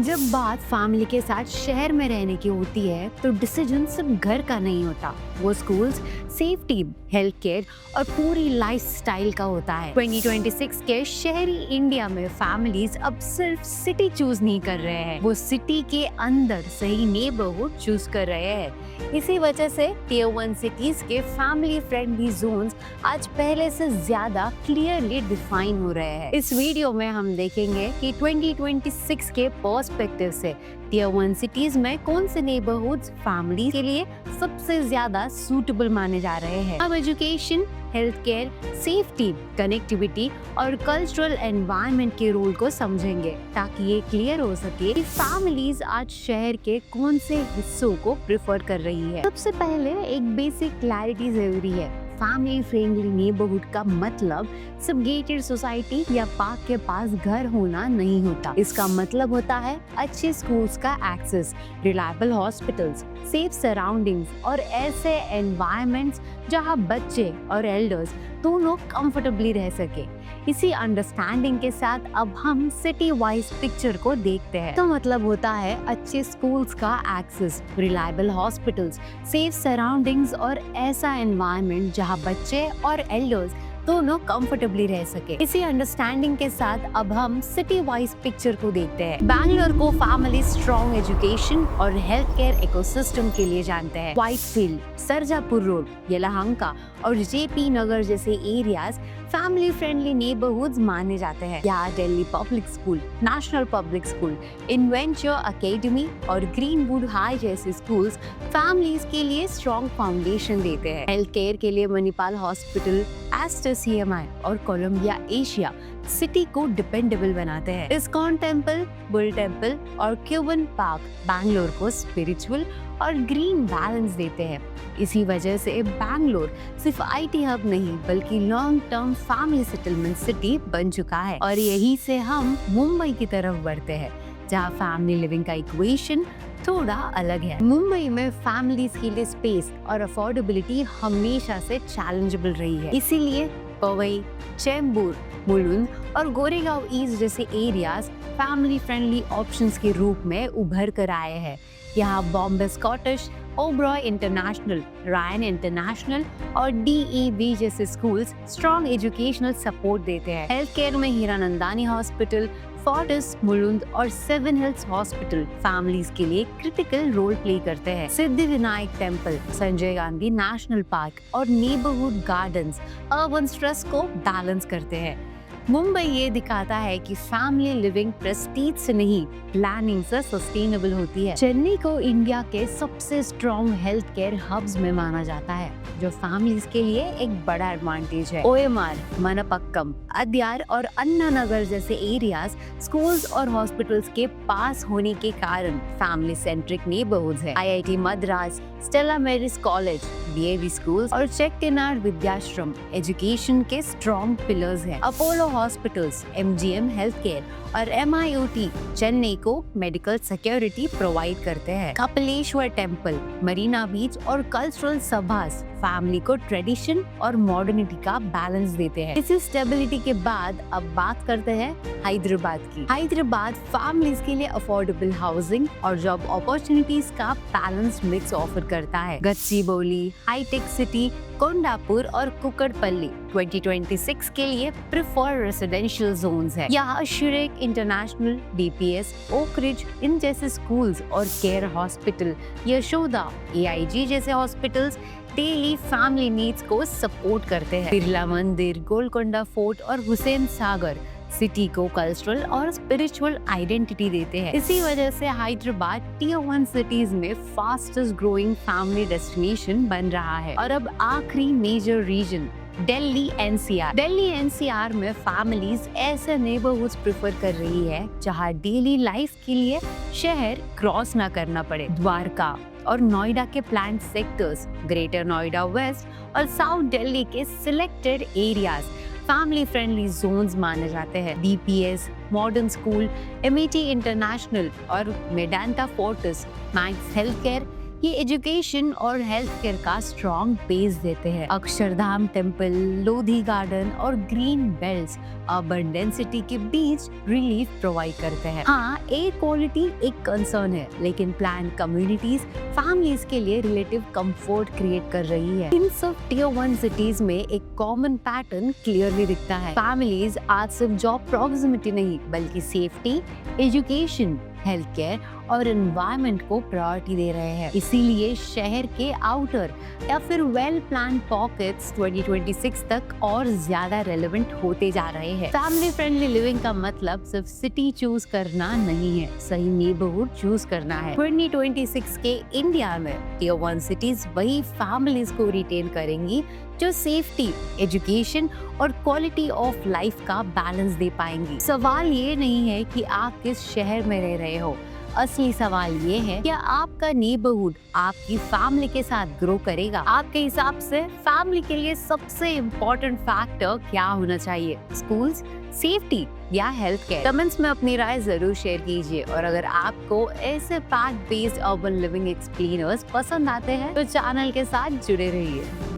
जब बात फैमिली के साथ शहर में रहने की होती है तो डिसीजन सिर्फ घर का नहीं होता, वो स्कूल्स, सेफ्टी, हेल्थ केयर और पूरी लाइफस्टाइल का होता है। 2026 के शहरी इंडिया में फैमिलीज अब सिर्फ सिटी चूज नहीं कर रहे हैं, वो सिटी के अंदर सही नेबरहुड चूज कर रहे हैं। इसी वजह से टियर 1 सिटीज के फैमिली फ्रेंडली जोन्स आज पहले से ज्यादा क्लियरली डिफाइन हो रहे हैं। इस वीडियो में हम देखेंगे कि 2026 के पर्सपेक्टिव से टियर 1 सिटीज में कौन से नेबरहुड्स फैमिली के लिए सबसे ज्यादा सूटेबल माने जा रहे हैं। अब education, health care, safety, connectivity और कल्चरल एनवायरनमेंट के रोल को समझेंगे ताकि ये क्लियर हो सके कि फैमिलीज आज शहर के कौन से हिस्सों को प्रेफर कर रही है। सबसे पहले एक बेसिक क्लैरिटी जरूरी है। फैमिली फ्रेंडली नेबरहुड का मतलब सिर्फ गेटेड सोसाइटी या पार्क के पास घर होना नहीं होता। इसका मतलब होता है अच्छे स्कूल्स का access, reliable hospitals, safe surroundings और ऐसे एनवायरनमेंट्स जहां बच्चे और एल्डर्स दोनों कंफर्टेबली रह सके। इसी अंडरस्टैंडिंग के साथ अब हम सिटी वाइज पिक्चर को देखते हैं। तो मतलब होता है अच्छे स्कूल्स का access, reliable hospitals, safe surroundings और ऐसा एनवायरनमेंट जहां बच्चे और एल्डर्स दोनों कंफर्टेबली रह सके। इसी अंडरस्टैंडिंग के साथ अब हम सिटी वाइज पिक्चर को देखते हैं। बैंगलोर को फैमिली स्ट्रॉन्ग एजुकेशन और हेल्थ केयर इकोसिस्टम के लिए जानते हैं। व्हाइटफील्ड, सरजापुर रोड, येलाहंका और जेपी नगर जैसे एरियाज फैमिली फ्रेंडली नेबरहुड्स माने जाते हैं। यहाँ Delhi public school, national public school, Inventure academy और ग्रीनवुड हाई जैसे स्कूल्स फैमिलीज के लिए स्ट्रॉन्ग फाउंडेशन देते हैं। हेल्थ केयर के लिए मणिपाल हॉस्पिटल, एस्टर CMI और कोलंबिया एशिया सिटी को डिपेंडेबल बनाते हैं। इस्कॉन टेम्पल, बुल टेम्पल और क्यूबन पार्क बैंगलोर को स्पिरिचुअल और ग्रीन बैलेंस देते हैं। इसी वजह से बैंगलोर सिर्फ IT हब नहीं बल्कि long term family settlement city बन चुका है। और यही से हम मुंबई की तरफ बढ़ते हैं जहाँ फैमिली लिविंग का इक्वेशन थोड़ा अलग है। मुंबई में फैमिलीज के लिए स्पेस और अफोर्डेबिलिटी हमेशा से चैलेंजेबल रही है। इसीलिए पवई, चेंबूर, मुलुंड और गोरेगांव ईस्ट जैसे एरियाज फैमिली फ्रेंडली ऑप्शंस के रूप में उभर कर आए हैं। यहाँ Bombay Scottish, Oberoi international, Ryan international और DEV जैसे स्कूल्स स्ट्रॉन्ग एजुकेशनल सपोर्ट देते हैं। हेल्थ केयर में हीरानंदानी हॉस्पिटल, फोर्टिस, मुलुंड और सेवन हिल्स हॉस्पिटल फैमिलीज के लिए क्रिटिकल रोल प्ले करते हैं। Siddhivinayak temple, Sanjay Gandhi national park और नेबरहुड गार्डन्स अर्बन स्ट्रेस को बैलेंस करते हैं। मुंबई ये दिखाता है कि फैमिली लिविंग प्रेस्टीज से नहीं, प्लानिंग से सस्टेनेबल होती है। चेन्नई को इंडिया के सबसे स्ट्रॉन्ग हेल्थ केयर हब्स में माना जाता है, जो फैमिलीज के लिए एक बड़ा एडवांटेज है। OMR, मनपक्कम, अद्यार और अन्ना नगर जैसे एरियाज स्कूल्स और हॉस्पिटल्स के पास होने के कारण फैमिली सेंट्रिक नेबरहुड्स है। IIT Madras, Stella Maris college, DAV schools और चेट्टिनाड विद्याश्रम एजुकेशन के स्ट्रॉन्ग पिलर्स हैं। Apollo hospitals, MGM health care और MIOT चेन्नई को मेडिकल सिक्योरिटी प्रोवाइड करते हैं। कपिलेश्वर टेम्पल, मरीना बीच और कल्चरल सभास फैमिली को ट्रेडिशन और मॉडर्निटी का बैलेंस देते हैं। इसी स्टेबिलिटी के बाद अब बात करते हैं हैदराबाद की। हैदराबाद फैमिलीज के लिए अफोर्डेबल हाउसिंग और जॉब अपॉर्चुनिटीज का बैलेंस्ड मिक्स ऑफर करता है। गच्चीबौली, हाईटेक सिटी, कोंडापुर और कुकड़पल्ली 2026 के लिए प्रिफर्ड रेसिडेंशियल जोन्स है। यहाँ शुरेक इंटरनेशनल, DPS, ओक रिज इन जैसे स्कूल्स और केयर हॉस्पिटल, यशोदा, AIG जैसे हॉस्पिटल्स डेली फैमिली नीड्स को सपोर्ट करते हैं। बिरला मंदिर, गोलकोंडा फोर्ट और हुसैन सागर सिटी को कल्चरल और स्पिरिचुअल आइडेंटिटी देते हैं। इसी वजह से हैदराबाद टियर 1 सिटीज में फास्टेस्ट ग्रोइंग फैमिली डेस्टिनेशन बन रहा है। और अब आखिरी major region Delhi NCR। Delhi NCR में फैमिलीज ऐसे नेबरहुड्स प्रेफर कर रही है जहां डेली लाइफ के लिए शहर क्रॉस ना करना पड़े। द्वारका और नोएडा के planned sectors, Greater Noida West और साउथ दिल्ली के selected areas family friendly zones माने जाते हैं। DPS, modern school, MIT international और मेडांता फोर्टिस, मैक्स हेल्थ केयर ये एजुकेशन और हेल्थ केयर का स्ट्रॉन्ग बेस देते हैं। अक्षरधाम टेम्पल, लोधी गार्डन और ग्रीन बेल्ट्स अर्बन डेंसिटी के बीच रिलीफ प्रोवाइड करते हैं। हाँ, एयर क्वालिटी एक कंसर्न है, लेकिन प्लान कम्युनिटीज फैमिलीज के लिए रिलेटिव कंफर्ट क्रिएट कर रही है। इन सब टियर 1 सिटीज में एक कॉमन पैटर्न क्लियरली दिखता है। फैमिलीज आज सिर्फ जॉब प्रॉक्सिमिटी नहीं, बल्कि सेफ्टी, एजुकेशन, हेल्थ केयर और एनवायरनमेंट को प्रायोरिटी दे रहे हैं। इसीलिए शहर के आउटर या फिर वेल प्लान पॉकेट्स 2026 तक और ज्यादा रेलेवेंट होते जा रहे हैं। फैमिली फ्रेंडली लिविंग का मतलब सिर्फ सिटी चूज करना नहीं है, सही नेबरहुड चूज करना है। 2026 के इंडिया में टियर 1 सिटीज वही फैमिलीज को रिटेन करेंगी जो सेफ्टी, एजुकेशन और क्वालिटी ऑफ लाइफ का बैलेंस दे पाएंगी। सवाल ये नहीं है कि आप किस शहर में रह रहे हो, असली सवाल ये है क्या आपका नेबरहुड आपकी फैमिली के साथ ग्रो करेगा। आपके हिसाब से फैमिली के लिए सबसे इम्पोर्टेंट फैक्टर क्या होना चाहिए, स्कूल्स, सेफ्टी या हेल्थ केयर? कमेंट्स में अपनी राय जरूर शेयर कीजिए और अगर आपको ऐसे fact based urban living explainers पसंद आते हैं तो चैनल के साथ जुड़े रहिए।